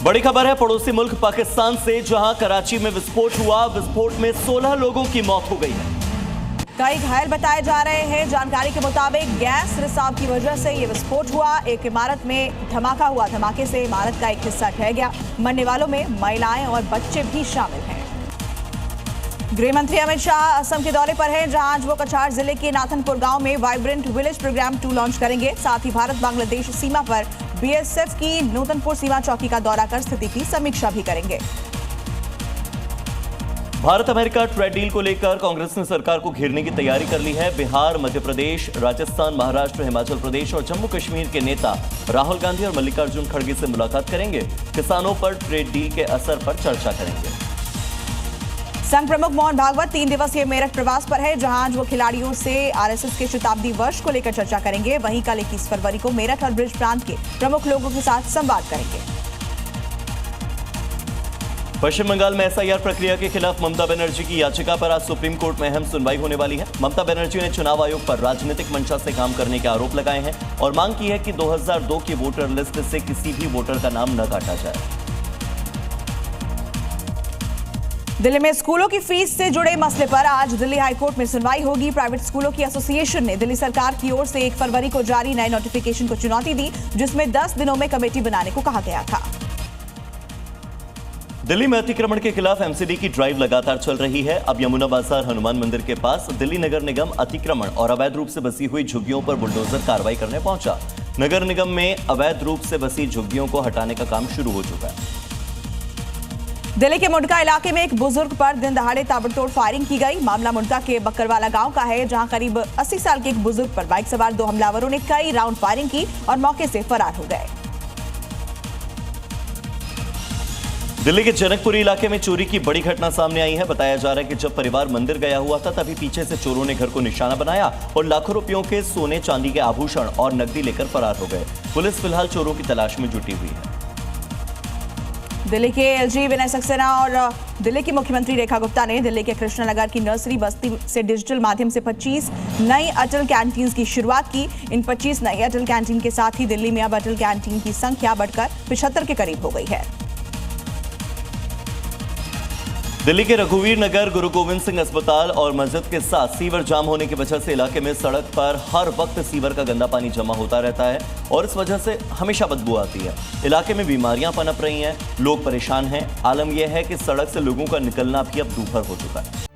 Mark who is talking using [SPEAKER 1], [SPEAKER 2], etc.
[SPEAKER 1] बड़ी खबर है पड़ोसी मुल्क पाकिस्तान से, जहां कराची में विस्फोट हुआ। विस्फोट में 16 लोगों की मौत हो गई है।
[SPEAKER 2] कई घायल बताए जा रहे हैं। जानकारी के मुताबिक गैस रिसाव की वजह से यह विस्फोट हुआ। एक इमारत में धमाका हुआ। धमाके से इमारत का एक हिस्सा ढह गया। मरने वालों में महिलाएं और बच्चे भी शामिल हैं। गृह मंत्री अमित शाह असम के दौरे पर हैं, जहां आज वो कछार जिले के नाथनपुर गांव में वाइब्रेंट विलेज प्रोग्राम 2 लॉन्च करेंगे। साथ ही भारत बांग्लादेश सीमा पर बीएसएफ की नूतनपुर सीमा चौकी का दौरा कर स्थिति की समीक्षा भी करेंगे।
[SPEAKER 1] भारत अमेरिका ट्रेड डील को लेकर कांग्रेस ने सरकार को घेरने की तैयारी कर ली है। बिहार, मध्य प्रदेश, राजस्थान, महाराष्ट्र, हिमाचल प्रदेश और जम्मू कश्मीर के नेता राहुल गांधी और मल्लिकार्जुन खड़गे से मुलाकात करेंगे। किसानों पर ट्रेड डील के असर पर चर्चा करेंगे।
[SPEAKER 2] संघ प्रमुख मोहन भागवत 3 दिवसीय मेरठ प्रवास पर है, जहां आज वो खिलाड़ियों से आरएसएस के शताब्दी वर्ष को लेकर चर्चा करेंगे। वहीं कल 21 फरवरी को मेरठ और ब्रिज प्रांत के प्रमुख लोगों के साथ संवाद करेंगे।
[SPEAKER 1] पश्चिम बंगाल में एसआईआर प्रक्रिया के खिलाफ ममता बनर्जी की याचिका पर आज सुप्रीम कोर्ट में अहम सुनवाई होने वाली है। ममता बनर्जी ने चुनाव आयोग पर राजनीतिक मंशा से काम करने के आरोप लगाए हैं और मांग की है कि 2002 की वोटर लिस्ट से किसी भी वोटर का नाम न काटा जाए।
[SPEAKER 2] दिल्ली में स्कूलों की फीस से जुड़े मसले पर आज दिल्ली हाईकोर्ट में सुनवाई होगी। प्राइवेट स्कूलों की एसोसिएशन ने दिल्ली सरकार की ओर से 1 फरवरी को जारी नए नोटिफिकेशन को चुनौती दी, जिसमें 10 दिनों में कमेटी बनाने को कहा गया था।
[SPEAKER 1] दिल्ली में अतिक्रमण के खिलाफ एमसीडी की ड्राइव लगातार चल रही है। अब यमुना बाजार हनुमान मंदिर के पास दिल्ली नगर निगम अतिक्रमण और अवैध रूप से बसी हुई झुग्गियों पर बुलडोजर कार्रवाई करने पहुंचा। नगर निगम में अवैध रूप से बसी झुग्गियों को हटाने का काम शुरू हो चुका है।
[SPEAKER 2] दिल्ली के मुंडका इलाके में एक बुजुर्ग पर दिन दहाड़े ताबड़तोड़ फायरिंग की गई। मामला मुंडका के बक्करवाला गांव का है, जहां करीब 80 साल के एक बुजुर्ग पर बाइक सवार 2 हमलावरों ने कई राउंड फायरिंग की और मौके से फरार हो गए।
[SPEAKER 1] दिल्ली के जनकपुरी इलाके में चोरी की बड़ी घटना सामने आई है। बताया जा रहा है कि जब परिवार मंदिर गया हुआ था, तभी पीछे से चोरों ने घर को निशाना बनाया और लाखों रुपयों के सोने चांदी के आभूषण और नकदी लेकर फरार हो गए। पुलिस फिलहाल चोरों की तलाश में जुटी हुई है।
[SPEAKER 2] दिल्ली के एलजी विनय सक्सेना और दिल्ली की मुख्यमंत्री रेखा गुप्ता ने दिल्ली के कृष्णनगर की नर्सरी बस्ती से डिजिटल माध्यम से 25 नई अटल कैंटीन की शुरुआत की। इन 25 नई अटल कैंटीन के साथ ही दिल्ली में अब अटल कैंटीन की संख्या बढ़कर 75 के करीब हो गई है।
[SPEAKER 1] दिल्ली के रघुवीर नगर, गुरु गोविंद सिंह अस्पताल और मस्जिद के साथ सीवर जाम होने की वजह से इलाके में सड़क पर हर वक्त सीवर का गंदा पानी जमा होता रहता है और इस वजह से हमेशा बदबू आती है। इलाके में बीमारियां पनप रही हैं, लोग परेशान हैं। आलम यह है कि सड़क से लोगों का निकलना भी अब दूभर हो चुका है।